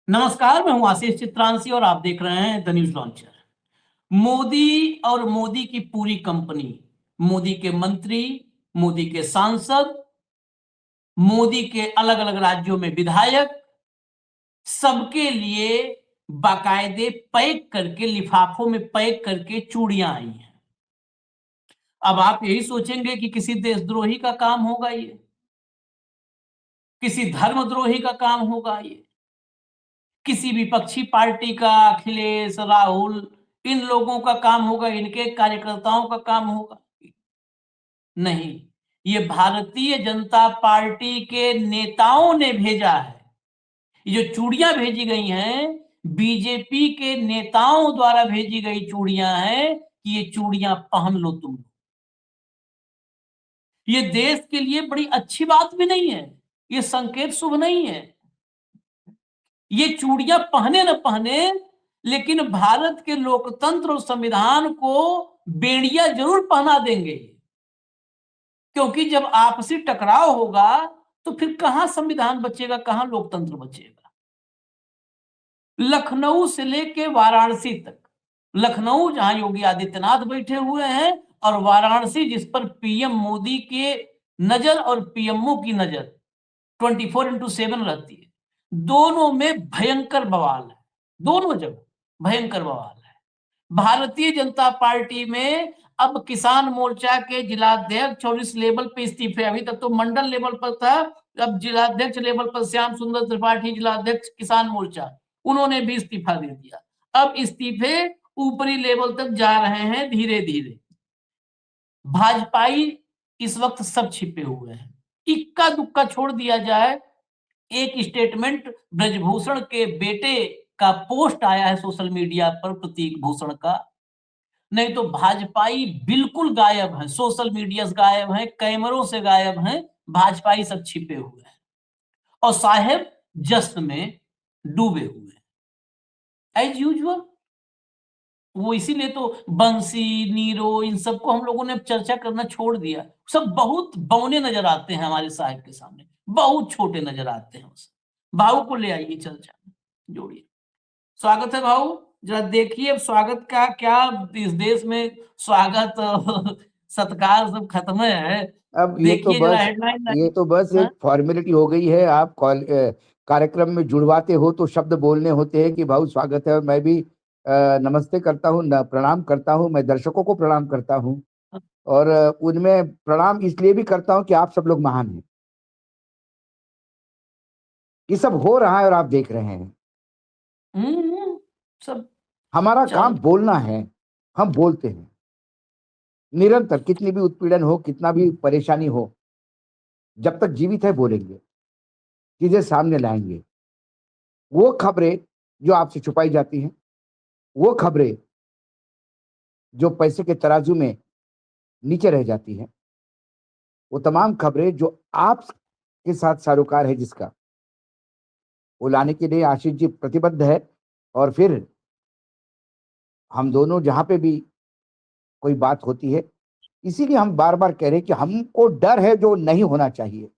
नमस्कार, मैं हूं आशीष चित्रांशी और आप देख रहे हैं द न्यूज लॉन्चर। मोदी और मोदी की पूरी कंपनी, मोदी के मंत्री, मोदी के सांसद, मोदी के अलग अलग राज्यों में विधायक, सबके लिए बाकायदे पैक करके, लिफाफों में पैक करके चूड़ियां आई हैं। अब आप यही सोचेंगे कि किसी देशद्रोही का काम होगा ये, किसी धर्मद्रोही का काम होगा ये, किसी विपक्षी पार्टी का, अखिलेश, राहुल, इन लोगों का काम होगा, इनके कार्यकर्ताओं का काम होगा? नहीं, ये भारतीय जनता पार्टी के नेताओं ने भेजा है। ये जो चूड़ियां भेजी गई हैं, बीजेपी के नेताओं द्वारा भेजी गई चूड़ियां हैं कि ये चूड़ियां पहन लो तुम। ये देश के लिए बड़ी अच्छी बात भी नहीं है, ये संकेत शुभ नहीं है। ये चूड़ियां पहने न पहने, लेकिन भारत के लोकतंत्र और संविधान को बेड़िया जरूर पहना देंगे। क्योंकि जब आपसी टकराव होगा तो फिर कहां संविधान बचेगा, कहां लोकतंत्र बचेगा। लखनऊ से लेके वाराणसी तक, लखनऊ जहां योगी आदित्यनाथ बैठे हुए हैं और वाराणसी जिस पर पीएम मोदी के नजर और पीएमओ की नजर 24/7 रहती है, दोनों में भयंकर बवाल है। दोनों जगह भयंकर बवाल है। भारतीय जनता पार्टी में अब किसान मोर्चा के जिलाध्यक्ष और इस लेवल पे इस्तीफे, अभी तक तो मंडल लेवल पर था, अब जिलाध्यक्ष लेवल पर श्याम सुंदर त्रिपाठी जिलाध्यक्ष किसान मोर्चा, उन्होंने भी इस्तीफा दे दिया। अब इस्तीफे ऊपरी लेवल तक जा रहे हैं धीरे धीरे। भाजपाई इस वक्त सब छिपे हुए हैं। इक्का दुक्का छोड़ दिया जाए, एक स्टेटमेंट ब्रजभूषण के बेटे का पोस्ट आया है सोशल मीडिया पर, प्रतीक भूषण का, नहीं तो भाजपाई बिल्कुल गायब है। सोशल मीडिया से गायब है, कैमरों से गायब है, भाजपाई सब छिपे हुए हैं और साहेब जश्न में डूबे हुए हैं एज यूजुअल। वो इसीलिए तो बंसी, नीरो, इन सबको हम लोगों ने अब चर्चा करना छोड़ दिया। सब बहुत बौने नजर आते हैं हमारे साहब के सामने, बहुत छोटे नजर आते हैं। उसे भाऊ को ले आइए चर्चा में, जोड़िए। स्वागत है भाऊ। जरा देखिए अब स्वागत का क्या, इस देश में स्वागत सत्कार सब खत्म है। अब देखिए जरा हेडलाइन। ये तो बस हाँ? एक फॉर्मेलिटी हो गई है। आप कार्यक्रम में जुड़वाते हो तो शब्द बोलने होते हैं कि भाऊ स्वागत है, और मैं भी नमस्ते करता हूँ, प्रणाम करता हूँ। मैं दर्शकों को प्रणाम करता हूँ, और उनमें प्रणाम इसलिए भी करता हूँ कि आप सब लोग महान हैं। ये सब हो रहा है और आप देख रहे हैं। सब हमारा चल काम बोलना है, हम बोलते हैं निरंतर। कितनी भी उत्पीड़न हो, कितना भी परेशानी हो, जब तक जीवित है बोलेंगे, चीजें सामने लाएंगे। वो खबरें जो आपसे छुपाई जाती हैं, वो खबरें जो पैसे के तराजू में नीचे रह जाती हैं, वो तमाम खबरें जो आप के साथ सरोकार है जिसका, वो लाने के लिए आशीष जी प्रतिबद्ध है। और फिर हम दोनों जहां पे भी कोई बात होती है, इसीलिए हम बार बार कह रहे हैं कि हमको डर है जो नहीं होना चाहिए।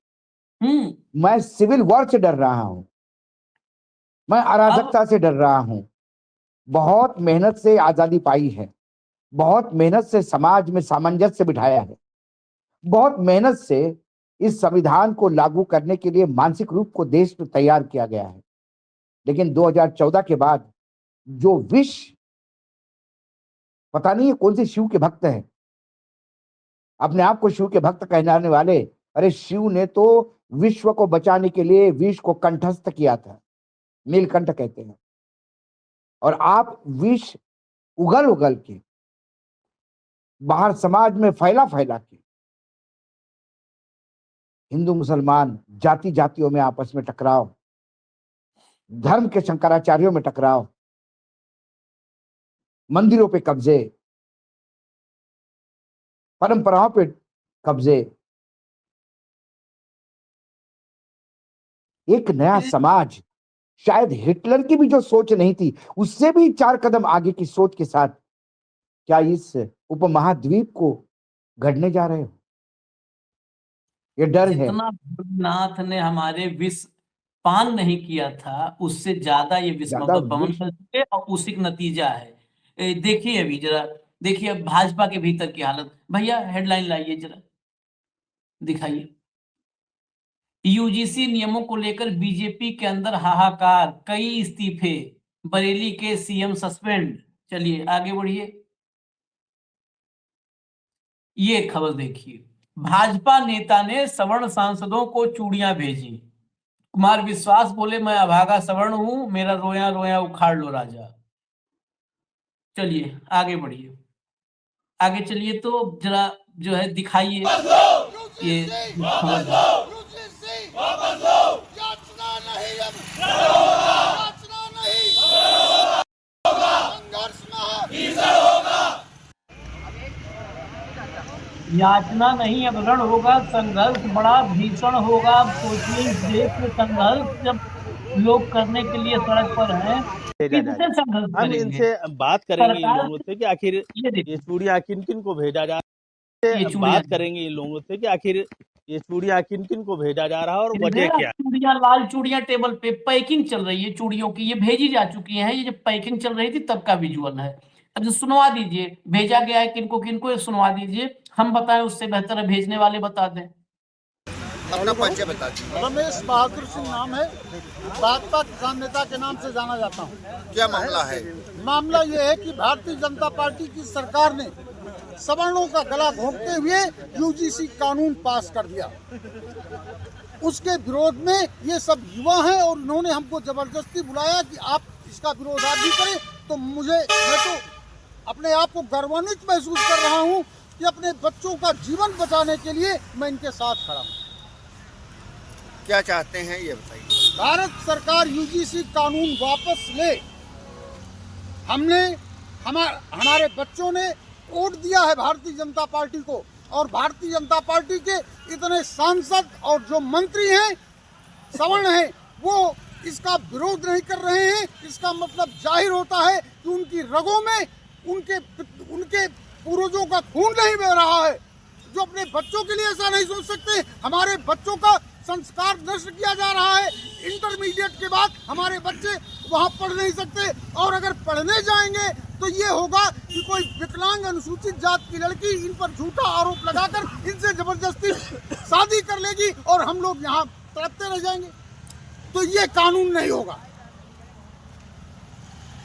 मैं सिविल वॉर से डर रहा हूं, मैं अराजकता से डर रहा हूं। बहुत मेहनत से आजादी पाई है, बहुत मेहनत से समाज में सामंजस्य बिठाया है, बहुत मेहनत से इस संविधान को लागू करने के लिए मानसिक रूप को देश में तैयार किया गया है। लेकिन 2014 के बाद जो विष, पता नहीं है कौन से शिव के भक्त हैं, अपने आप को शिव के भक्त कहलाने वाले, अरे शिव ने तो विश्व को बचाने के लिए विष को कंठस्थ किया था, नीलकंठ कहते हैं। और आप विष उगल उगल के बाहर समाज में फैला फैला के हिंदू मुसलमान, जाति जातियों में आपस में टकराव, धर्म के शंकराचार्यों में टकराव, मंदिरों पे कब्जे, परंपराओं पे कब्जे, एक नया समाज, शायद हिटलर की भी जो सोच नहीं थी, उससे भी 4 कदम आगे की सोच के साथ क्या इस उपमहाद्वीप को गढ़ने जा रहे हो? ये डर है। जितना भोलेनाथ ने हमारे विष पान नहीं किया था उससे ज्यादा ये ज्यादा विस्मृत पवन विष कर चुके और उसी का नतीजा है। देखिए अभी जरा, देखिए भाजपा के भीतर की हालत। भैया हेडलाइन लाइए जरा, दिखाइए। यूजीसी नियमों को लेकर बीजेपी के अंदर हाहाकार, कई इस्तीफे, बरेली के सीएम सस्पेंड। चलिए आगे बढ़िए, ये खबर देखिए। भाजपा नेता ने सवर्ण सांसदों को चूड़ियां भेजी। कुमार विश्वास बोले, मैं अभागा सवर्ण हूं, मेरा रोया रोया उखाड़ लो राजा। चलिए आगे बढ़िए, आगे चलिए तो जरा जो है दिखाइए ये खबर है। याचना नहीं अब रण होगा, संघर्ष बड़ा भीषण होगा। अब सोचिए इस देश में संघर्ष जब लोग करने के लिए सड़क पर हैं, भेजा किससे जाएगा। संघर्ष हम करेंगे? इनसे बात करेंगे इन सरकार लोगों से कि आखिर ये देखिए, ये चूड़ियां किन किन को भेजा जा ये रहा है। चूड़ियां बात करेंगे इन लोगों से कि आखिर ये चूड़ियां किन किन को भेजा जा रहा है और वजह क्या है। चूड़ियां, लाल चूड़ियां टेबल पे पैकिंग चल रही है चूड़ियों की, ये भेजी जा चुकी है। ये जब पैकिंग चल रही थी तब का विजुअल है। अब जो सुनवा दीजिए, भेजा गया है किनको किनको, ये सुनवा दीजिए। हम बताएं उससे बेहतर है भेजने वाले बता दें। अपना परिचय बता दीजिए। रमेश बहादुर सिंह नाम है, भाजपा किसान नेता के नाम से जाना जाता हूँ। क्या मामला है? मामला ये है कि भारतीय जनता पार्टी की सरकार ने सवर्णों का गला घोंटते हुए यूजीसी कानून पास कर दिया। उसके विरोध में ये सब युवा हैं और उन्होंने हमको जबरदस्ती बुलाया कि आप इसका विरोध आप भी करें। तो मैं तो अपने आप को गर्वान्वित महसूस कर रहा हूँ कि अपने बच्चों का जीवन बचाने के लिए मैं इनके साथ खड़ा हूँ। क्या चाहते हैं ये बताइए। भारत सरकार यूजीसी कानून वापस ले। हमारे बच्चों ने वोट दिया है भारतीय जनता पार्टी को, और भारतीय जनता पार्टी के इतने सांसद और जो मंत्री हैं सवर्ण हैं, वो इसका विरोध नहीं कर रहे हैं। इसका मतलब जाहिर होता है कि उनकी रगों में उनके पूर्वजों का खून नहीं बह रहा है, जो अपने बच्चों के लिए ऐसा नहीं सोच सकते। हमारे बच्चों का संस्कार नष्ट किया जा रहा है। इंटरमीडिएट के बाद हमारे बच्चे वहाँ पढ़ नहीं सकते, और अगर पढ़ने जाएंगे तो ये होगा कि कोई विकलांग अनुसूचित जात की लड़की इन पर झूठा आरोप लगाकर इनसे जबरदस्ती शादी कर लेगी और हम लोग यहाँ तड़पते रह जाएंगे। तो ये कानून नहीं होगा।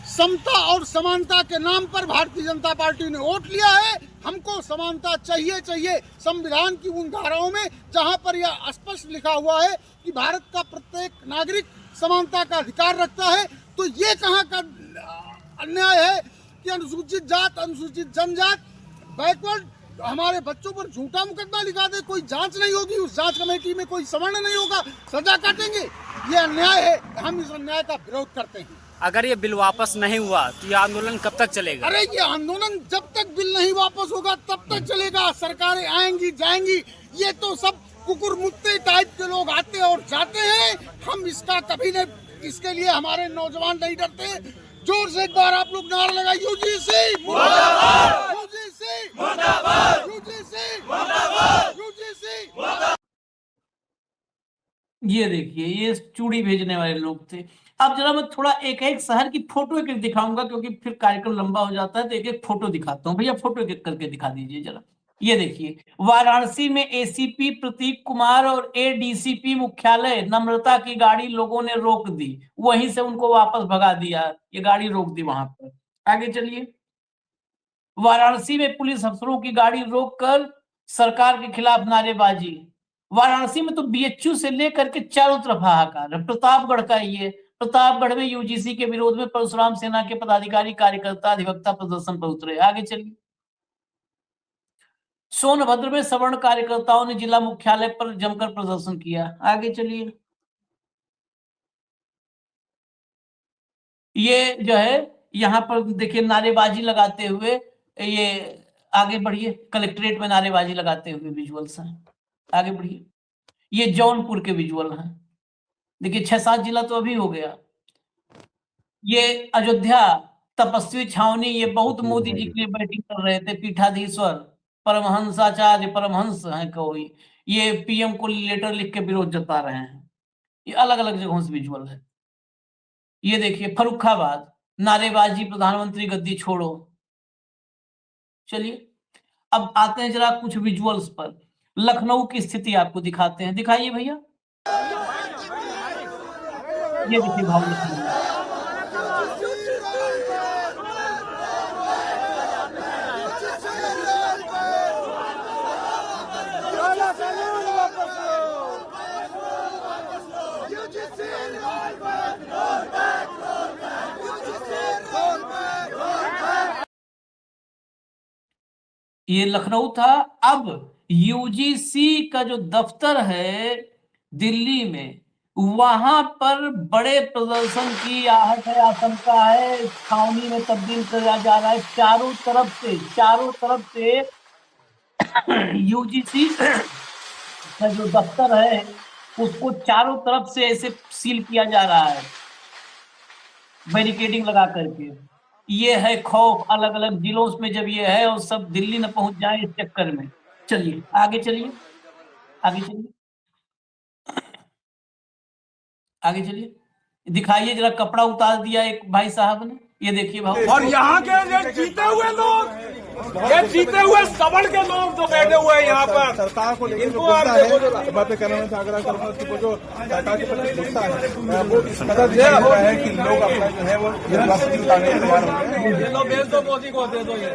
समता और समानता के नाम पर भारतीय जनता पार्टी ने वोट लिया है। हमको समानता चाहिए। संविधान की उन धाराओं में जहां पर यह स्पष्ट लिखा हुआ है कि भारत का प्रत्येक नागरिक समानता का अधिकार रखता है, तो ये कहां का अन्याय है कि अनुसूचित जात, अनुसूचित जनजात, बैकवर्ड हमारे बच्चों पर झूठा मुकदमा लिखा दे, कोई जांच नहीं होगी, उस जांच कमेटी में कोई सवर्ण नहीं होगा, सजा काटेंगे। ये अन्याय है। हम इस अन्याय का विरोध करते हैं। अगर ये बिल वापस नहीं हुआ तो ये आंदोलन कब तक चलेगा? अरे ये आंदोलन जब तक बिल नहीं वापस होगा तब तक चलेगा। सरकारें आएंगी जाएंगी, ये तो सब कुकुर मुत्ते टाइप के लोग आते और जाते हैं। हम इसका कभी नहीं, इसके लिए हमारे नौजवान नहीं डरते। जोर से एक बार आप लोग नारा लगाए, यूजीसी मुर्दाबाद, यूजीसी मुर्दाबाद, यूजीसी मुर्दाबाद, यूजीसी। ये देखिए, ये चूड़ी भेजने वाले लोग थे। अब जरा मैं थोड़ा एक एक शहर की फोटो एक दिखाऊंगा, क्योंकि फिर कार्यक्रम लंबा हो जाता है, तो एक एक फोटो दिखाता हूँ। भैया फोटो एक करके दिखा दीजिए जरा। ये देखिए, वाराणसी में एसीपी प्रतीक कुमार और एडीसीपी मुख्यालय नम्रता की गाड़ी लोगों ने रोक दी, वहीं से उनको वापस भगा दिया। ये गाड़ी रोक दी वहां पर। आगे चलिए, वाराणसी में पुलिस अफसरों की गाड़ी रोककर सरकार के खिलाफ नारेबाजी। वाराणसी में तो बीएचयू से लेकर के चारों तरफ हाहाकार है। प्रतापगढ़ का ये, प्रतापगढ़ में यूजीसी के विरोध में परशुराम सेना के पदाधिकारी कार्यकर्ता अधिवक्ता प्रदर्शन पर उतरे। आगे चलिए, सोनभद्र में सवर्ण कार्यकर्ताओं ने जिला मुख्यालय पर जमकर प्रदर्शन किया। आगे चलिए, ये जो है यहाँ पर देखिए नारेबाजी लगाते हुए, ये आगे बढ़िए, कलेक्ट्रेट में नारेबाजी लगाते हुए विजुअल्स हैं। आगे बढ़िए, ये जौनपुर के विजुअल हैं। देखिए 6-7 जिला तो अभी हो गया। ये अयोध्या तपस्वी छावनी, ये बहुत मोदी जी के लिए बैटिंग कर रहे थे। पीठाधीश्वर परमहंसाचार्य परमहंस हैं कोई, ये पीएम को लेटर लिख के विरोध जता रहे हैं। ये अलग अलग जगहों से विजुअल है। ये देखिए फर्रुखाबाद, नारेबाजी, प्रधानमंत्री गद्दी छोड़ो। चलिए अब आते हैं जरा कुछ विजुअल्स पर। लखनऊ की स्थिति आपको दिखाते हैं, दिखाइए भैया। ये देखिए भाव लखनऊ। ये लखनऊ था। अब यूजीसी का जो दफ्तर है दिल्ली में, वहां पर बड़े प्रदर्शन की आहट है, आशंका है, छावनी में तब्दील किया जा रहा है। चारों तरफ से यूजीसी का जो दफ्तर है उसको चारों तरफ से ऐसे सील किया जा रहा है, बैरिकेडिंग लगा करके। ये है खौफ अलग अलग जिलों में, जब ये है और सब दिल्ली न पहुंच जाए इस चक्कर में। चलिए आगे चलिए, दिखाइए जरा। कपड़ा उतार दिया एक भाई साहब ने, ये देखिए भाव। और यहाँ के ये जीते हुए लोग, ये जीते हुए सवर्ण के लोग जो बैठे हुए हैं यहाँ पर, सरकार को लेकर इनको आप देखो, बातें करने में आग्रह करूंगा कि वो जो सरकार के प्रति गुस्सा है वो इस कदर ज्यादा हो रहा है कि लोग अपना जो है वो राष्ट्रपति उतारने के तैयार हो गए हैं। ये लो भेज दो मोदी को, दे दो ये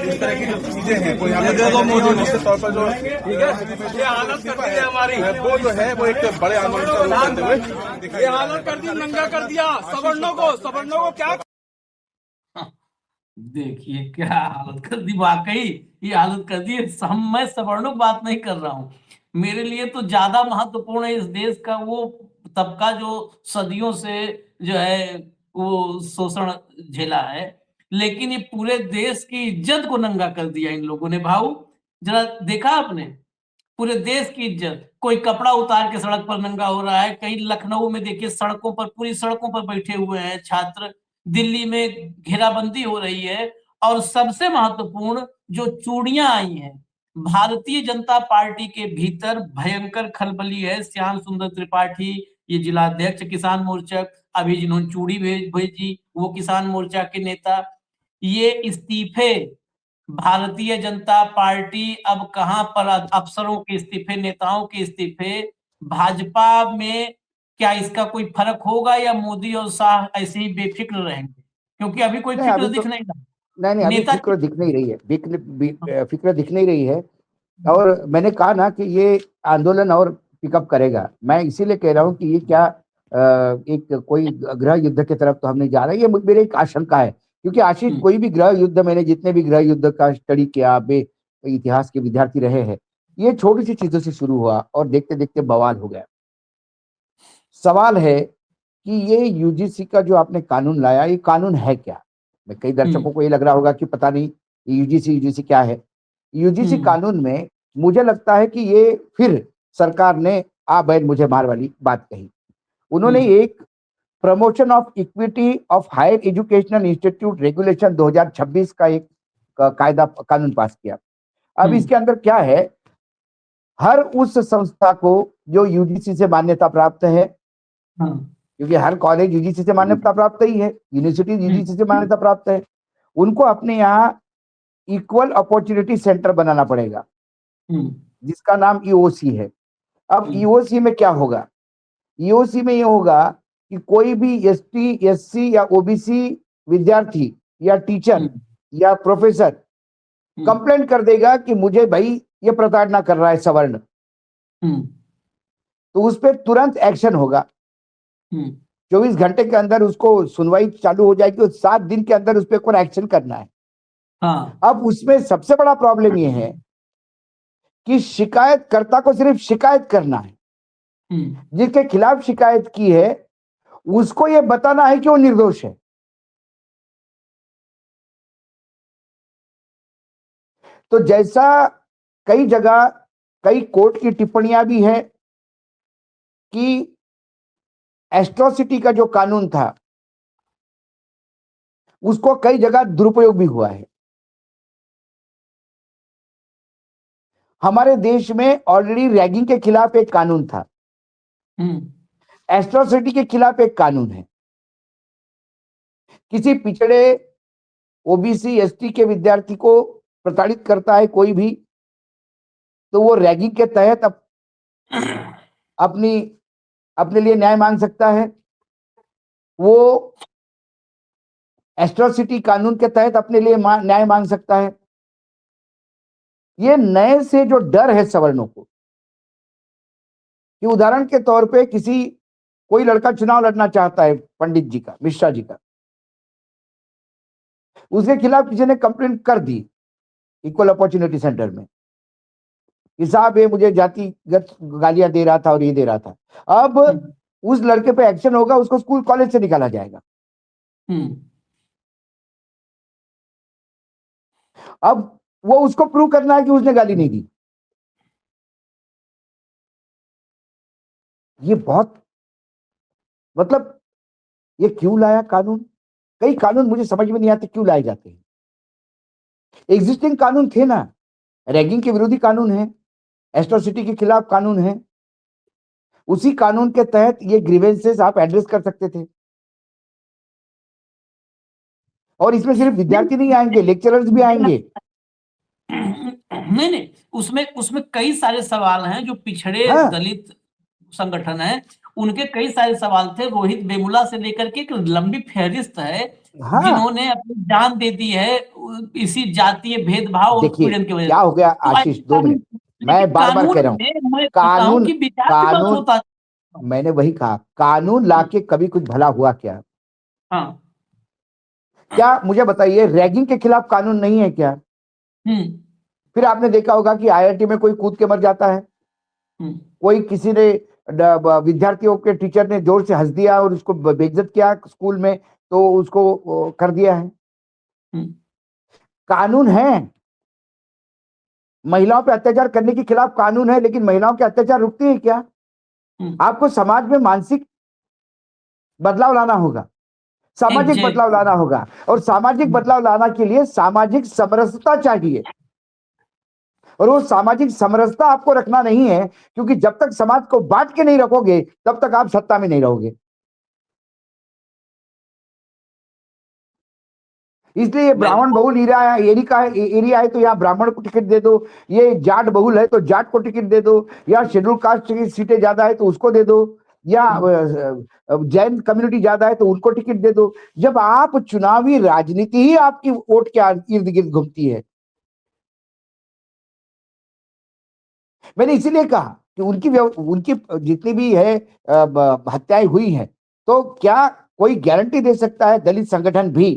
इस तरह की जो चीजें हैं कोई यहाँ दे दो मोदी निश्चित तौर पर जो ठीक है। ये हालत कर दी है हमारी, वो जो है वो एक बड़े आंदोलन का रूप लेते हुए ये हालत कर दी, नंगा कर दिया सवर्णों को क्या। देखिए क्या हालत कर दी, वाकई ये हालत कर दी। मैं सवर्णों की बात नहीं कर रहा हूं, मेरे लिए तो ज्यादा महत्वपूर्ण है इस देश का वो तबका जो सदियों से जो है वो शोषण झेला है, लेकिन ये पूरे देश की इज्जत को नंगा कर दिया इन लोगों ने। भाऊ जरा देखा आपने, पूरे देश की इज्जत। कोई कपड़ा उतार के सड़क पर नंगा हो रहा है, कहीं लखनऊ में देखिए सड़कों पर, पूरी सड़कों पर बैठे हुए हैं छात्र। दिल्ली में घेराबंदी हो रही है, और सबसे महत्वपूर्ण जो चूड़ियां आई हैं, भारतीय जनता पार्टी के भीतर भयंकर खलबली है। श्याम सुंदर त्रिपाठी, ये जिलाध्यक्ष किसान मोर्चा, अभी जिन्होंने चूड़ी भेजी वो किसान मोर्चा के नेता। ये इस्तीफे, भारतीय जनता पार्टी अब कहां पर, अफसरों के इस्तीफे, नेताओं के इस्तीफे। भाजपा में क्या इसका कोई फर्क होगा, या मोदी और शाह ऐसे ही बेफिक्र रहेंगे? क्योंकि अभी कोई फिक्र दिख नहीं रहा। नहीं, अभी नेता फिक्र दिख नहीं रही है, फिक्र दिख नहीं रही है। और मैंने कहा ना कि ये आंदोलन और पिकअप करेगा। मैं इसीलिए कह रहा हूँ कि ये क्या एक कोई गृह युद्ध की तरफ तो हम नहीं जा रहे। ये मेरी एक आशंका है, क्योंकि आशीष कोई भी गृह युद्ध, मैंने जितने भी गृह युद्ध का स्टडी किया, वे इतिहास के विद्यार्थी रहे हैं, ये छोटी सी चीजों से शुरू हुआ और देखते देखते बवाल हो गया। सवाल है कि ये यूजीसी का जो आपने कानून लाया, ये कानून है क्या? मैं कई दर्शकों को ये लग रहा होगा कि पता नहीं यूजीसी क्या है। यूजीसी कानून में मुझे लगता है कि ये फिर सरकार ने आ बैन मुझे मार वाली बात कही। उन्होंने एक promotion of equity of higher educational institute regulation 2026 का एक कानून पास किया। अब इसके अंदर क्या है, हर उस संस्था को जो यूजीसी से मान्यता प्राप्त है, क्योंकि हर कॉलेज यूजीसी से मान्यता प्राप्त ही है, यूनिवर्सिटी यूजीसी से मान्यता प्राप्त है, उनको अपने यहाँ इक्वल अपॉर्चुनिटी सेंटर बनाना पड़ेगा, जिसका नाम ईओसी है। अब ईओसी में क्या होगा? ईओसी में ये होगा कि कोई भी एसटी, एससी या ओबीसी विद्यार्थी या टीचर या प्रोफेसर कंप्लेंट कर देगा कि मुझे भाई ये प्रताड़ना कर रहा है सवर्ण, तो उस पर तुरंत एक्शन होगा। 24 घंटे के अंदर उसको सुनवाई चालू हो जाएगी और 7 दिन के अंदर उस पर कोई एक्शन करना है। अब उसमें सबसे बड़ा प्रॉब्लम ये है कि शिकायतकर्ता को सिर्फ शिकायत करना है, जिसके खिलाफ शिकायत की है उसको ये बताना है कि वो निर्दोष है। तो जैसा कई जगह कई कोर्ट की टिप्पणियां भी है कि एट्रोसिटी का जो कानून था उसको कई जगह दुरुपयोग भी हुआ है। हमारे देश में ऑलरेडी रैगिंग के खिलाफ एक कानून था। एट्रॉसिटी के खिलाफ एक कानून है। किसी पिछड़े ओबीसी एसटी के विद्यार्थी को प्रताड़ित करता है कोई भी, तो वो रैगिंग के तहत अपने लिए न्याय मांग सकता है। वो एट्रॉसिटी कानून के तहत अपने लिए न्याय मांग सकता है। ये नए से जो डर है सवर्णों को, कि उदाहरण के तौर पे कोई लड़का चुनाव लड़ना चाहता है, पंडित जी का, मिश्रा जी का, उसके खिलाफ किसी ने कंप्लेंट कर दी इक्वल अपॉर्चुनिटी सेंटर में कि साहब ये मुझे जातिगत गालियां दे रहा था और ये दे रहा था। अब उस लड़के पे एक्शन होगा, उसको स्कूल कॉलेज से निकाला जाएगा। अब वो उसको प्रूव करना है कि उसने गाली नहीं दी। ये बहुत, मतलब ये क्यों लाया कानून? कई कानून मुझे समझ में नहीं आते क्यों लाए जाते हैं। एग्जिस्टिंग कानून थे ना, रैगिंग के विरोधी कानून है, एट्रॉसिटी के खिलाफ कानून है, उसी कानून के तहत ये ग्रीवेंसेस आप एड्रेस कर सकते थे। और इसमें सिर्फ विद्यार्थी नहीं आएंगे, लेक्चरर्स भी आएंगे। नहीं, उसमें कई सारे सवाल हैं जो पिछड़े दलित संगठन है, उनके कई सारे सवाल थे। रोहित वेमुला से लेकर के एक लंबी फहरिस्त है जिन्होंने अपनी जान दे दी है इसी जातीय भेदभाव और उत्पीड़न की वजह से। क्या हो गया आशीष, 2 मिनट, मैं बार बार कह रहा हूँ कानून, मैंने वही कहा, कानून लाके कभी कुछ भला हुआ क्या? हाँ, क्या मुझे बताइए, रैगिंग के खिलाफ कानून नहीं है क्या? फिर आपने देखा होगा कि आईआईटी में कोई कूद के मर जाता है, कोई किसी ने विद्यार्थियों के टीचर ने जोर से हंस दिया और उसको बेइज्जत किया स्कूल में, तो उसको कर दिया है। कानून है, महिलाओं पे अत्याचार करने के खिलाफ कानून है, लेकिन महिलाओं के अत्याचार रुकते हैं क्या? आपको समाज में मानसिक बदलाव लाना होगा, सामाजिक बदलाव लाना होगा, और सामाजिक बदलाव लाना के लिए सामाजिक समरसता चाहिए। और वो सामाजिक समरसता आपको रखना नहीं है, क्योंकि जब तक समाज को बांट के नहीं रखोगे तब तक आप सत्ता में नहीं रहोगे। इसलिए ये ब्राह्मण बहुल एरिया है तो यहाँ ब्राह्मण को टिकट दे दो, ये जाट बहुल है तो जाट को टिकट दे दो, या शेड्यूल कास्ट की सीटें ज्यादा है तो उसको दे दो, या जैन कम्युनिटी ज्यादा है तो उनको टिकट दे दो। जब आप चुनावी राजनीति ही आपकी वोट के इर्द गिर्द घूमती है। मैंने इसीलिए कहा कि उनकी जितनी भी है हत्याएं हुई हैं, तो क्या कोई गारंटी दे सकता है दलित संगठन भी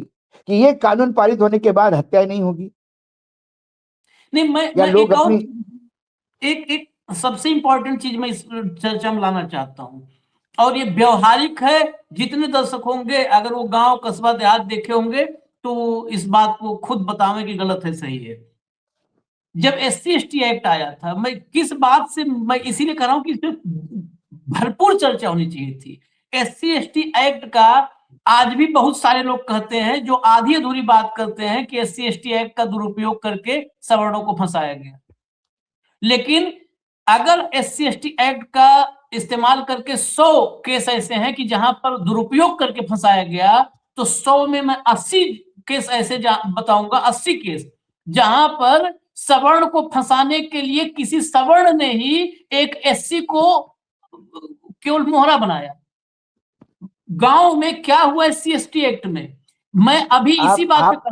कि ये कानून पारित होने के बाद हत्याएं नहीं होगी? नहीं, मैं लोग एक सबसे इंपॉर्टेंट चीज मैं इस चर्चा में लाना चाहता हूं, और ये व्यवहारिक है। जितने दर्शक होंगे, अगर वो गांव कस्बा देहात देखे होंगे, तो इस बात को खुद बतावे कि गलत है सही है। जब SC/ST एक्ट आया था, मैं किस बात से, मैं इसीलिए कह रहा हूं कि इसमें भरपूर चर्चा होनी चाहिए थी। SC/ST एक्ट का आज भी बहुत सारे लोग कहते हैं, जो आधी अधूरी बात करते हैं, कि SC/ST एक्ट का दुरुपयोग करके सवर्णों को फंसाया गया। लेकिन अगर SC/ST एक्ट का इस्तेमाल करके 100 केस ऐसे हैं कि जहां पर दुरुपयोग करके फंसाया गया, तो 100 में मैं 80 केस ऐसे बताऊंगा, 80 केस जहां पर सवर्ण को फंसाने के लिए किसी सवर्ण ने ही एक SC को केवल मोहरा बनाया। गांव में क्या हुआ SC/ST एक्ट में, मैं अभी इसी बात पे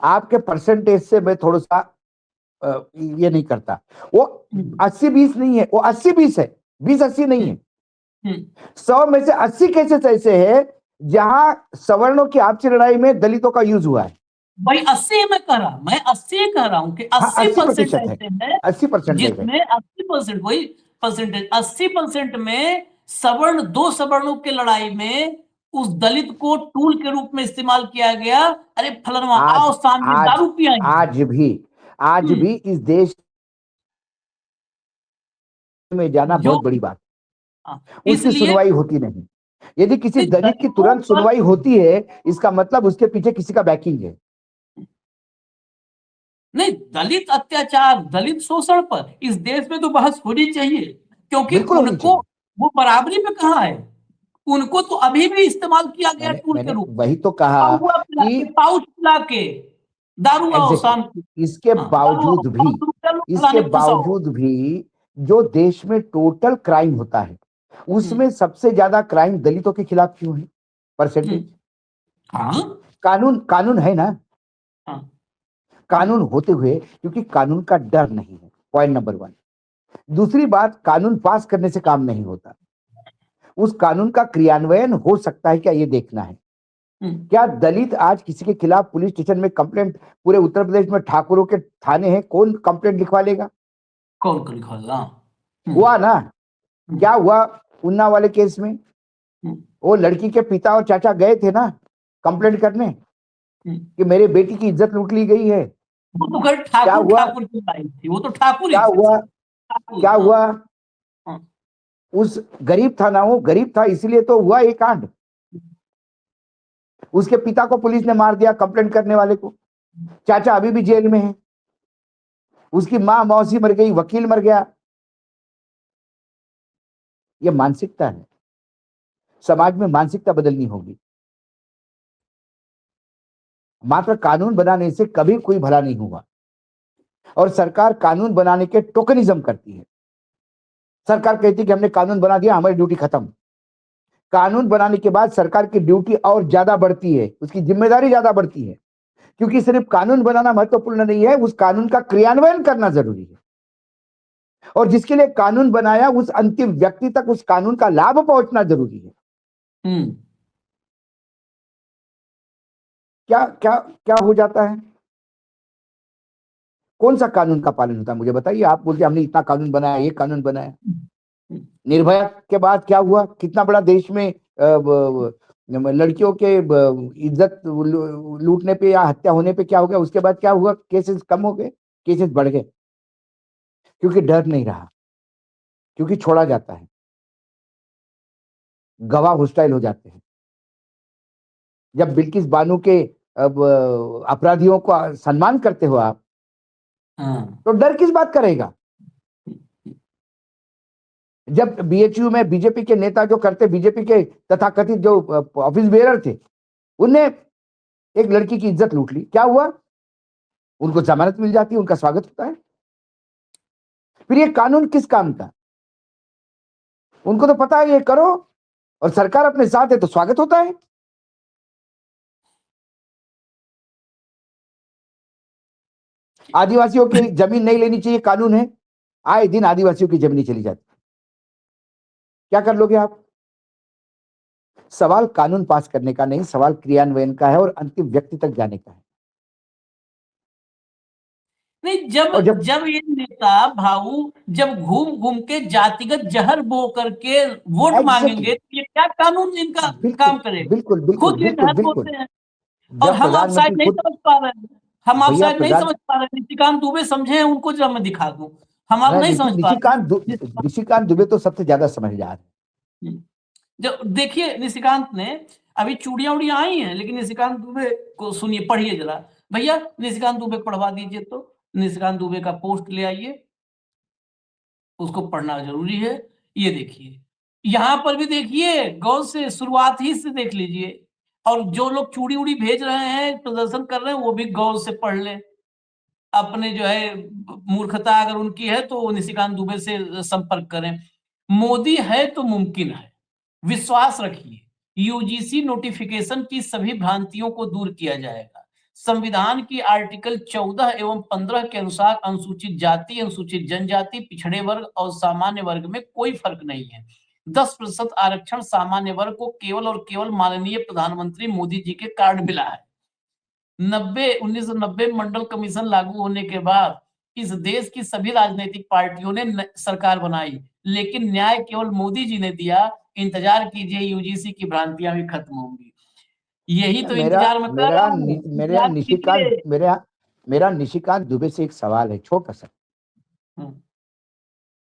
आपके परसेंटेज से मैं थोड़ा सा ये नहीं करता। वो 80-20 नहीं है, वो 80-20 है, 20-80 नहीं है। 100 में से 80 केसेस ऐसे हैं जहां सवर्णों की आपसी लड़ाई में दलितों का यूज हुआ है। भाई 80 मैं कह रहा हूं कि 80% ऐसे हैं 80% जिसमें 80% वही परसेंटेज 80% में सवर्ण, 2 सवर्णों के लड़ाई में उस दलित को टूल के रूप में इस्तेमाल किया गया। अरे फलनवा आओ सामने दारू पियाएंगे। आज भी इस देश में जाना बहुत बड़ी बात, उसकी सुनवाई होती नहीं। यदि किसी दलित की तुरंत सुनवाई होती है, इसका मतलब उसके पीछे किसी का बैकिंग है। नहीं, दलित अत्याचार, दलित शोषण पर इस देश में तो बहस होनी चाहिए, क्योंकि वो बराबरी पे कहाँ है? उनको तो अभी भी इस्तेमाल किया गया टूल के मैंने रूप में। वही तो कहा हुआ पिला के, कि पाउच पिला के, दारू आओ Exactly. शाम को, इसके हाँ, दारू आओ, 500 रुपया लो, फलाने पे फंसाओ। जो देश में टोटल क्राइम होता है उसमें सबसे ज्यादा क्राइम दलितों के खिलाफ क्यों है परसेंटेज? हाँ कानून है ना, हाँ कानून होते हुए क्योंकि कानून का डर नहीं है, पॉइंट नंबर 1। दूसरी बात, कानून पास करने से काम नहीं होता, उस कानून का क्रियान्वयन हो सकता है क्या ये देखना है। क्या दलित आज किसी के खिलाफ पुलिस स्टेशन में कंप्लेंट, पूरे उत्तर प्रदेश में ठाकुरों के थाने हैं, कौन कंप्लेंट लिखवा लेगा? कौन लिखवा लेगा? हुआ ना, क्या हुआ उन्नाव वाले केस में? वो लड़की के पिता और चाचा गए थे ना कंप्लेंट करने कि मेरे बेटी की इज्जत लूट ली गई है। वो तो घर ठाकुर की लाइन थी, वो तो ठाकुर ही क्या थे। हुआ? क्या हुआ? हाँ। उस गरीब था ना, वो गरीब था इसलिए तो हुआ ये कांड। उसके पिता को पुलिस ने मार दिया, कंप्लेंट करने वाले को। चाचा अभी भी जेल में है, उसकी मां मौसी मर गई, वकील मर गया। ये मानसिकता है, समाज में मानसिकता बदलनी होगी। मात्र कानून बनाने से कभी कोई भला नहीं हुआ, और सरकार कानून बनाने के टोकनिज्म करती है। सरकार कहती है कि हमने कानून बना दिया, हमारी ड्यूटी खत्म। कानून बनाने के बाद सरकार की ड्यूटी और ज्यादा बढ़ती है, उसकी जिम्मेदारी ज्यादा बढ़ती है, क्योंकि सिर्फ कानून बनाना महत्वपूर्ण नहीं है, उस कानून का क्रियान्वयन करना जरूरी है। और जिसके लिए कानून बनाया उस अंतिम व्यक्ति तक उस कानून का लाभ पहुंचना जरूरी है। क्या क्या क्या हो जाता है? कौन सा कानून का पालन होता है मुझे बताइए। आप बोलते हमने इतना कानून बनाया, ये कानून बनाया। निर्भया के बाद क्या हुआ? कितना बड़ा देश में लड़कियों के इज्जत लूटने पे या हत्या होने पे क्या हो गया? उसके बाद क्या हुआ? केसेस कम हो गए, केसेस बढ़ गए, क्योंकि डर नहीं रहा, क्योंकि छोड़ा जाता है, गवाह होस्टाइल हो जाते हैं। जब बिल्किस बानो के अपराधियों को सम्मान करते हो आप, तो डर किस बात करेगा? जब बीएचयू में बीजेपी के नेता जो करते, बीजेपी के तथाकथित जो ऑफिस बेरर थे, उनने एक लड़की की इज्जत लूट ली, क्या हुआ? उनको जमानत मिल जाती है, उनका स्वागत होता है। फिर ये कानून किस काम का? उनको तो पता है ये करो, और सरकार अपने साथ है तो स्वागत होता है। आदिवासियों की जमीन नहीं लेनी चाहिए, कानून है, आए दिन आदिवासियों की जमीन चली जाती, क्या कर लोगे आप? सवाल कानून पास करने का नहीं, सवाल क्रियान्वयन का है और अंतिम व्यक्ति तक जाने का है। नहीं, जब ये नेता भाऊ जब घूम घूम के जातिगत जहर बो करके वोट मांगेंगे, तो ये क्या कानून इनका काम करेगा? बिल्कुल बिल्कुल खुद ये बिल्कुल जहर बिल्कुल। बोलते हैं, और हम आप शायद नहीं समझ पा रहे हैं। हम आप शायद नहीं समझ पा रहे हैं। निशिकांत दुबे समझे हैं, उनको जब मैं दिखा दूं, हम आप नहीं समझ पा रहे। निशिकांत दुबे तो सबसे ज्यादा समझदार है। जब देखिए, निशिकांत ने अभी चूड़ियां उड़ियां आई हैं, लेकिन निशिकांत दुबे को सुनिए, पढ़िए जरा भैया, निशिकांत दुबे पढ़वा दीजिए। तो निशिकांत दुबे का पोस्ट ले आइए, उसको पढ़ना जरूरी है। ये देखिए, यहां पर भी देखिए, गौर से शुरुआत ही से देख लीजिए, और जो लोग चूड़ी उड़ी भेज रहे हैं, प्रदर्शन कर रहे हैं, वो भी गौर से पढ़ ले। अपने जो है मूर्खता अगर उनकी है तो निशिकांत दुबे से संपर्क करें। मोदी है तो मुमकिन है, विश्वास रखिए। यूजीसी नोटिफिकेशन की सभी भ्रांतियों को दूर किया जाएगा। संविधान की आर्टिकल 14 एवं 15 के अनुसार अनुसूचित जाति, अनुसूचित जनजाति, पिछड़े वर्ग और सामान्य वर्ग में कोई फर्क नहीं है। 10% आरक्षण सामान्य वर्ग को केवल और केवल माननीय प्रधानमंत्री मोदी जी के कारण मिला है। 1990 मंडल कमीशन लागू होने के बाद इस देश की सभी राजनीतिक पार्टियों ने सरकार बनाई, लेकिन न्याय केवल मोदी जी ने दिया। इंतजार कीजिए, यूजीसी की भ्रांतियां भी खत्म होंगी। यही तो इंतजार में कर रहा हूं। मेरा निशिकांत दुबे से एक सवाल है, छोटा सा।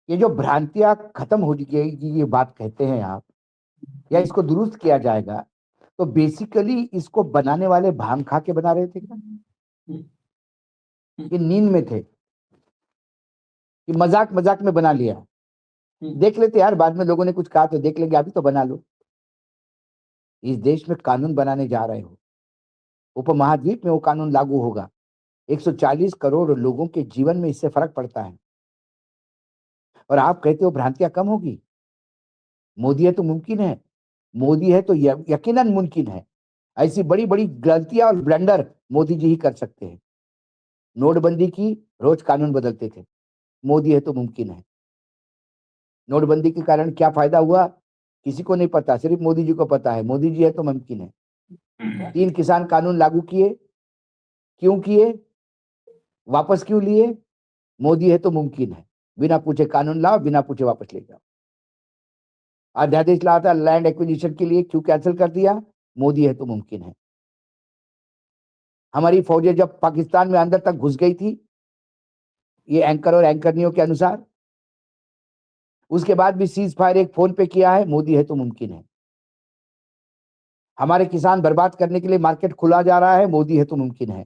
ये जो भ्रांतियां खत्म हो जाएगी, ये बात कहते हैं आप, या इसको दुरुस्त किया जाएगा, तो बेसिकली इसको बनाने वाले भांग खा के बना रहे थे क्या? कि नींद में थे, कि मजाक मजाक में बना लिया? देख लेते यार, बाद में लोगों ने कुछ कहा तो देख लेंगे, अभी तो बना लो। इस देश में कानून बनाने जा रहे हो, उपमहाद्वीप में वो कानून लागू होगा। 140 करोड़ लोगों के जीवन में इससे फर्क पड़ता है, और आप कहते हो भ्रांतियां कम होगी। मोदी है तो मुमकिन है, मोदी है तो यकीनन मुमकिन है। ऐसी बड़ी बड़ी गलतियां और ब्लंडर मोदी जी ही कर सकते हैं। नोटबंदी की, रोज कानून बदलते थे। मोदी है तो मुमकिन है। नोटबंदी के कारण क्या फायदा हुआ किसी को नहीं पता, सिर्फ मोदी जी को पता है। मोदी जी है तो मुमकिन है। 3 किसान कानून लागू किए, क्यों किए, वापस क्यों लिए? मोदी है तो मुमकिन है। बिना पूछे कानून लाओ, बिना पूछे वापस ले जाओ। अध्यादेश लाया था लैंड एक्विजिशन के लिए, क्यों कैंसिल कर दिया? मोदी है तो मुमकिन है। हमारी फौजें जब पाकिस्तान में अंदर तक घुस गई थी, ये एंकर और एंकरनियों के अनुसार, उसके बाद भी सीज फायर एक फोन पे किया है। मोदी है तो मुमकिन है। हमारे किसान बर्बाद करने के लिए मार्केट खुला जा रहा है। मोदी है तो मुमकिन है।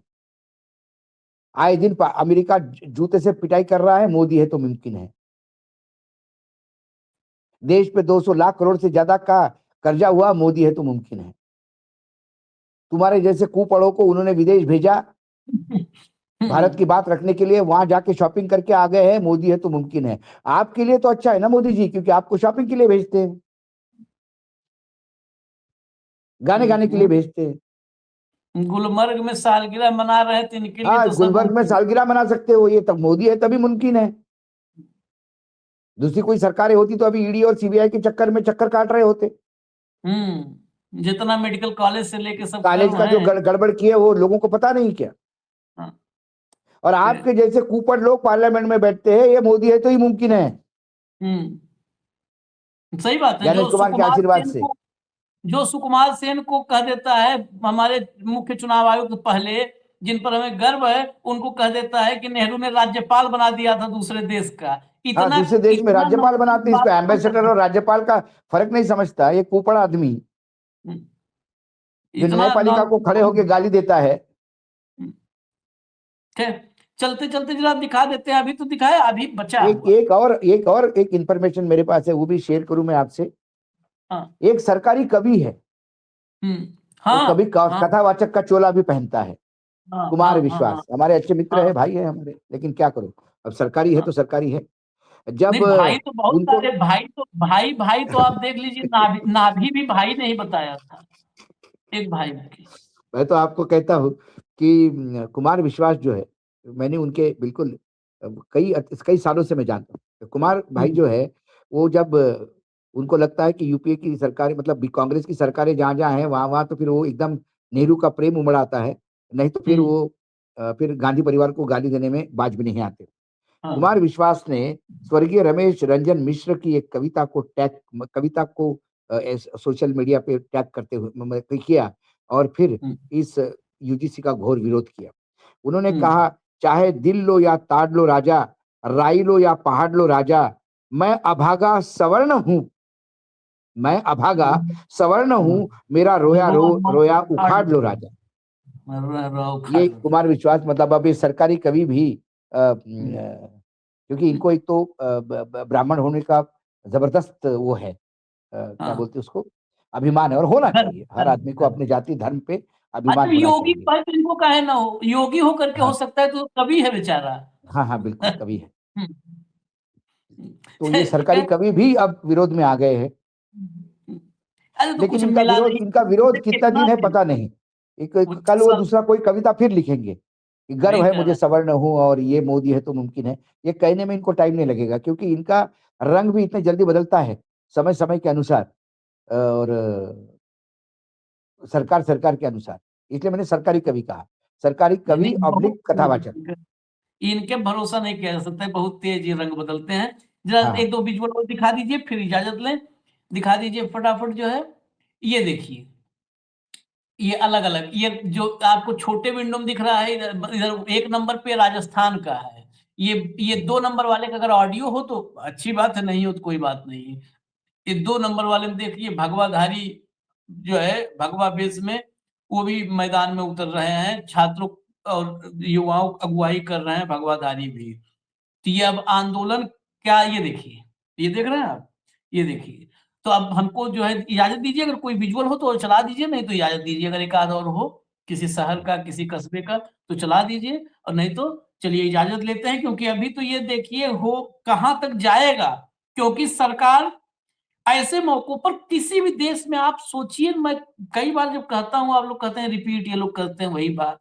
आए दिन अमेरिका जूते से पिटाई कर रहा है। मोदी है तो मुमकिन है। देश पे 200 लाख करोड़ से ज्यादा का कर्जा हुआ। मोदी है तो मुमकिन है। तुम्हारे जैसे कुपड़ों को उन्होंने विदेश भेजा भारत की बात रखने के लिए, वहां जाके शॉपिंग करके आ गए हैं। मोदी है तो मुमकिन है। आपके लिए तो अच्छा है ना मोदी जी, क्योंकि आपको शॉपिंग के लिए भेजते हैं, गाने गाने के लिए भेजते हैं। गुलमर्ग में सालगिरह मना रहे थे, इनके लिए तो सब गुलबर्ग में सालगिरह मना सकते हो, ये तब मोदी है तभी मुमकिन है। दूसरी कोई सरकारें होती तो अभी ईडी और सीबीआई के चक्कर में चक्कर काट रहे होते। जितना मेडिकल कॉलेज से लेके सब कॉलेज का जो गड़बड़ किया वो लोगों को पता नहीं क्या। हाँ। और आपके जैसे कुपड़ लोग पार्लियामेंट में बैठते हैं, ये मोदी है तो ही मुमकिन है। सही बात है। ज्ञानेश कुमार के आशीर्वाद से जो सुकुमार सेन को कह देता है हमारे मुख्य चुनाव आयुक्त पहले, जिन पर हमें गर्व है, उनको कह देता है कि नेहरू ने राज्यपाल बना दिया था दूसरे देश का। इतना दूसरे देश में राज्यपाल बनाते हैं, इसको एम्बेसडर और राज्यपाल का फर्क नहीं समझता। ये कुपड़ आदमी जो न्यायपालिका को खड़े होकर गाली देता है। चलते चलते जरा दिखा देते हैं, अभी तो दिखाए, अभी बचा एक और इंफॉर्मेशन मेरे पास है, वो भी शेयर करूं मैं आपसे। एक सरकारी कवि है, कभी कथावाचक का चोला भी पहनता है, कुमार विश्वास। हमारे अच्छे मित्र है, भाई है हमारे, लेकिन क्या करो, अब सरकारी है तो सरकारी है। जब भाई तो बहुत सारे भाई तो आप देख लीजिए, नाभी भी भाई नहीं बताया था एक भाई की। मैं तो आपको कहता हूँ कि कुमार विश्वास जो है, मैंने उनके बिल्कुल कई सालों से मैं जानता हूँ। कुमार भाई जो है, वो जब उनको लगता है कि यूपीए की सरकार, मतलब कांग्रेस की सरकारें जहां जहां हैं वहां तो फिर वो एकदम नेहरू का प्रेम उमड़ाता है, नहीं तो फिर वो फिर गांधी परिवार को गाली देने में बाज भी नहीं आते। कुमार विश्वास ने स्वर्गीय रमेश रंजन मिश्र की एक कविता को सोशल मीडिया पे टैग करते हुए किया, और फिर इस यूजीसी का घोर विरोध किया। उन्होंने कहा, चाहे दिल लो या ताड़ लो राजा, राई लो या पहाड़ लो राजा, मैं अभागा सवर्ण हूं, मैं अभागा सवर्ण हूं, मेरा रोया उखाड़ लो राजा। ये कुमार विश्वास, मतलब अब ये सरकारी कवि भी क्योंकि इनको एक तो ब्राह्मण होने का जबरदस्त वो है, क्या बोलते उसको, अभिमान है, और होना चाहिए हर आदमी को अपने जाति धर्म पे अभिमान होना योगी चाहिए। पर इनको काहे ना हो, योगी हो करके हो सकता है, तो कवि है बेचारा। हाँ बिल्कुल कवि है। तो ये सरकारी कवि भी अब विरोध में आ गए हैं। लेकिन इनका विरोध कितना दिन है पता नहीं। कल वो दूसरा कोई कविता फिर लिखेंगे कि गर्व है मुझे सवर्ण हूं और ये मोदी है तो मुमकिन है। ये कहने में इनको टाइम नहीं लगेगा, क्योंकि इनका रंग भी इतने जल्दी बदलता है समय समय के अनुसार, और सरकार के अनुसार। इसलिए मैंने सरकारी कवि कहा, सरकारी कवि ऑब्लिक कथावाचक। इनके भरोसा नहीं किया जा सकता, बहुत तेज ये रंग बदलते हैं। जरा एक दो विजुअल दिखा दीजिए, फिर इजाजत लें। दिखा दीजिए फटाफट जो है, ये देखिए, ये अलग अलग, ये जो आपको छोटे विंडो में दिख रहा है, इधर 1 नंबर पे राजस्थान का है। ये 2 नंबर वाले का अगर ऑडियो हो तो अच्छी बात है, नहीं हो तो कोई बात नहीं है। ये 2 नंबर वाले में देखिए, भगवाधारी जो है, भगवा बेस में, वो भी मैदान में उतर रहे हैं, छात्रों और युवाओं अगुवाई कर रहे हैं भगवाधारी भी। तो ये अब आंदोलन क्या, ये देखिए, ये देख रहे हैं आप, ये देखिए। तो अब हमको जो है इजाजत दीजिए, अगर कोई विजुअल हो तो चला दीजिए, नहीं तो इजाजत दीजिए, अगर एक आध और हो किसी शहर का, किसी कस्बे का तो चला दीजिए, और नहीं तो चलिए इजाजत लेते हैं, क्योंकि अभी तो ये देखिए हो कहाँ तक जाएगा। क्योंकि सरकार ऐसे मौकों पर किसी भी देश में आप सोचिए, मैं कई बार जब कहता हूँ आप लोग कहते हैं रिपीट, ये लोग करते हैं वही बात।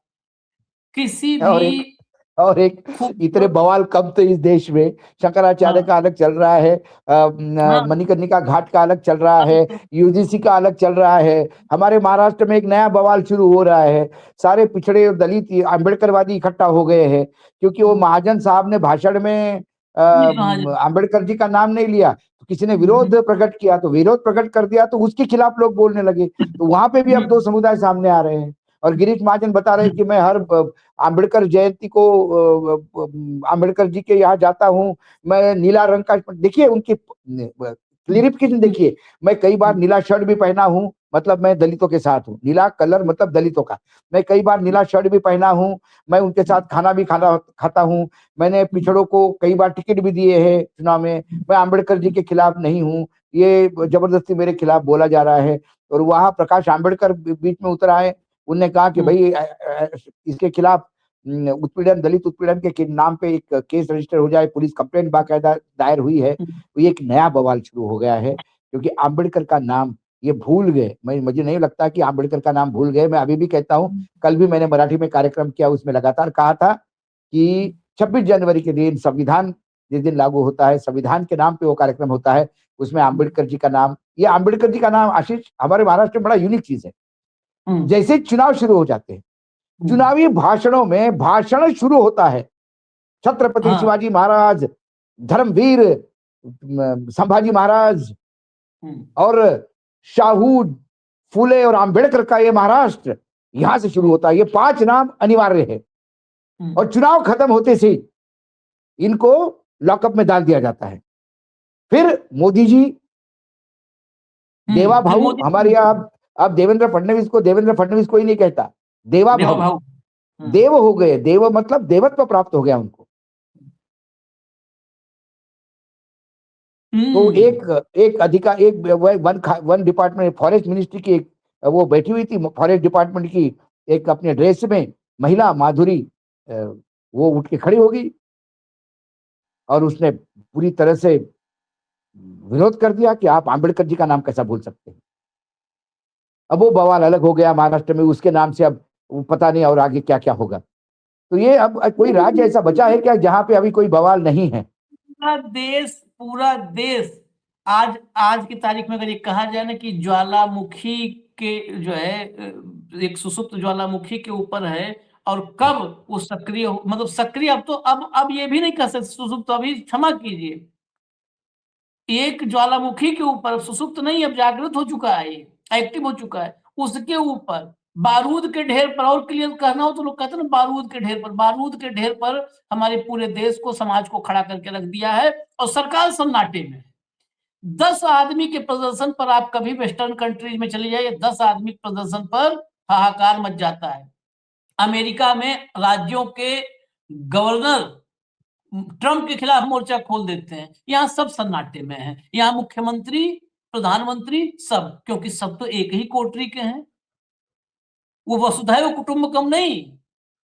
किसी और भी और एक इतने बवाल कब थे इस देश में। शंकराचार्य का अलग चल रहा है, हाँ। मणिकर्णिका घाट का अलग चल रहा है, यूजीसी का अलग चल रहा है। हमारे महाराष्ट्र में एक नया बवाल शुरू हो रहा है, सारे पिछड़े और दलित अम्बेडकरवादी इकट्ठा हो गए हैं, क्योंकि वो महाजन साहब ने भाषण में अम्बेडकर जी का नाम नहीं लिया, तो किसी ने विरोध प्रकट किया, तो विरोध प्रकट कर दिया, तो उसके खिलाफ लोग बोलने लगे। तो वहां पे भी अब दो समुदाय सामने आ रहे हैं। और गिरीश महाजन बता रहे हैं कि मैं हर अम्बेडकर जयंती को अम्बेडकर जी के यहाँ जाता हूँ, मैं नीला रंग का, देखिए उनकी क्लियरिफिकेशन देखिए, मैं कई बार नीला शर्ट भी पहना हूँ, मतलब मैं दलितों के साथ हूँ, नीला कलर मतलब दलितों का, मैं कई बार नीला शर्ट भी पहना हूँ, मैं उनके साथ खाना भी खाता हूँ, मैंने पिछड़ों को कई बार टिकट भी दिए हैं चुनाव में, मैं अम्बेडकर जी के खिलाफ नहीं हूँ, ये जबरदस्ती मेरे खिलाफ बोला जा रहा है। और वहां प्रकाश आंबेडकर बीच में उतर आए, उनने कहा कि भाई इसके खिलाफ उत्पीड़न, दलित उत्पीड़न के नाम पे एक केस रजिस्टर हो जाए, पुलिस कंप्लेंट बाकायदा दायर हुई है। तो ये एक नया बवाल शुरू हो गया है, क्योंकि आंबेडकर का नाम ये भूल गए। मुझे नहीं लगता कि आंबेडकर का नाम भूल गए। मैं अभी भी कहता हूँ, कल भी मैंने मराठी में कार्यक्रम किया, उसमें लगातार कहा था कि 26 जनवरी के दिन संविधान जिस दिन लागू होता है, संविधान के नाम पे वो कार्यक्रम होता है, उसमें आंबेडकर जी का नाम, ये आंबेडकर जी का नाम आशीष हमारे महाराष्ट्र में बड़ा यूनिक चीज है। जैसे चुनाव शुरू हो जाते हैं, चुनावी भाषणों में भाषण शुरू होता है, छत्रपति शिवाजी महाराज, धर्मवीर संभाजी महाराज और शाहू, फुले और आंबेडकर का ये महाराष्ट्र यहां से शुरू होता है। ये 5 नाम अनिवार्य है, और चुनाव खत्म होते से इनको लॉकअप में डाल दिया जाता है। फिर मोदी जी, देवा भाऊ, हमारे यहाँ अब देवेंद्र फडणवीस कोई नहीं कहता, देवा भाऊ, देव हो गए, देव मतलब देवत्व प्राप्त हो गया उनको। तो एक अधिकार, एक वन डिपार्टमेंट, फॉरेस्ट मिनिस्ट्री की एक वो बैठी हुई थी, फॉरेस्ट डिपार्टमेंट की एक अपने ड्रेस में महिला माधुरी, वो उठ के खड़ी हो गई और उसने पूरी तरह से विरोध कर दिया कि आप आंबेडकर जी का नाम कैसा भूल सकते हैं। अब वो बवाल अलग हो गया महाराष्ट्र में, उसके नाम से अब पता नहीं और आगे क्या क्या होगा। तो ये अब कोई राज्य ऐसा बचा है क्या जहां पे अभी कोई बवाल नहीं है? पूरा देश आज की तारीख में अगर ये कहा जाए ना कि ज्वालामुखी के जो है एक सुसुप्त ज्वालामुखी के ऊपर है, और कब वो सक्रिय, मतलब सक्रिय, अब तो अब ये भी नहीं कह सकते सुसुप्त, अभी क्षमा कीजिए, एक ज्वालामुखी के ऊपर, सुसुप्त नहीं, अब जागृत हो चुका है, ये एक्टिव हो चुका है, उसके ऊपर बारूद के ढेर पर, और क्लियर कहना हो तो लोग कहते हैं ना बारूद के ढेर पर हमारे पूरे देश को, समाज को खड़ा करके रख दिया है, और सरकार सन्नाटे में। 10 आदमी के प्रदर्शन पर आप कभी वेस्टर्न कंट्रीज में चले जाइए, 10 आदमी के प्रदर्शन पर हाहाकार मच जाता है। अमेरिका में राज्यों के गवर्नर ट्रंप के खिलाफ मोर्चा खोल देते हैं, यहाँ सब सन्नाटे में है, यहाँ मुख्यमंत्री, प्रधानमंत्री सब, क्योंकि सब तो एक ही कोटरी के हैं। वो वसुधैव कुटुंबकम नहीं,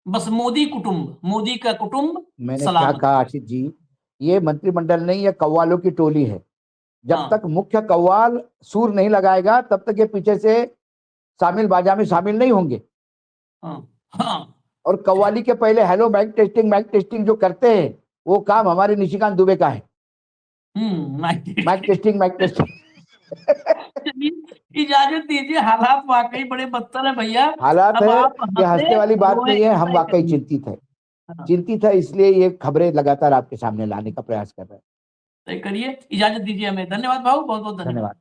बस मोदी कुटुंब, मोदी का कुटुंब। मैंने क्या कहा आशीष जी, ये मंत्रिमंडल नहीं, ये कव्वालों की टोली है। जब तक मुख्य कव्वाल सूर नहीं लगाएगा तब तक ये पीछे से शामिल बाजा में शामिल नहीं होंगे। और कव्वाली के पहले हेलो माइक टेस्टिंग जो करते हैं, वो काम हमारे निशिकांत दुबे का है। माइक टेस्टिंग इजाजत दीजिए, हालात वाकई बड़े बदतर है भैया। हालात है, ये हंसने वाली बात नहीं है, हम वाकई चिंतित है, इसलिए ये खबरें लगातार आपके सामने लाने का प्रयास कर रहे हैं। करिए, इजाजत दीजिए हमें। धन्यवाद भाऊ, बहुत बहुत धन्यवाद।